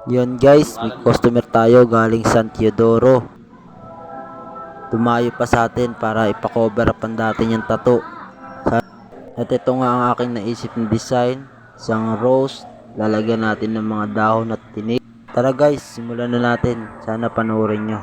Yun guys, may customer tayo galing San Teodoro. Tumayo pa sa atin para ipa-cover up ang dati niyang tattoo. At ito nga ang aking naisip na design. Isang rose, lalagyan natin ng mga dahon at tinik. Tara guys, simulan na natin. Sana panoorin nyo.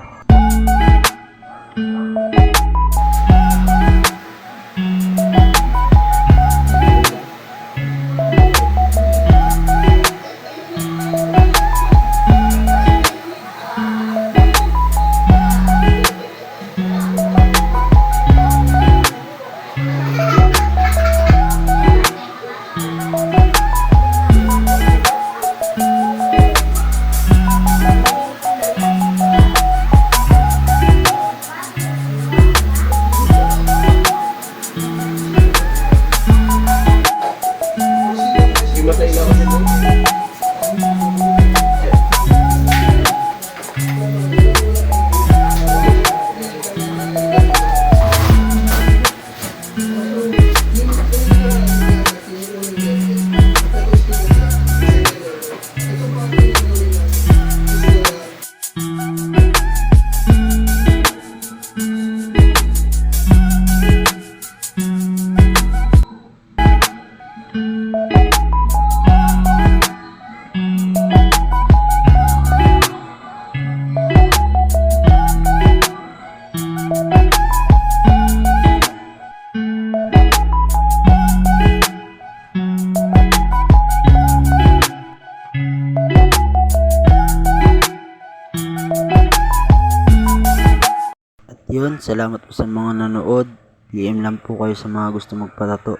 Yun, salamat po sa mga nanood. PM lang po kayo sa mga gusto magpatato.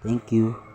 Thank you.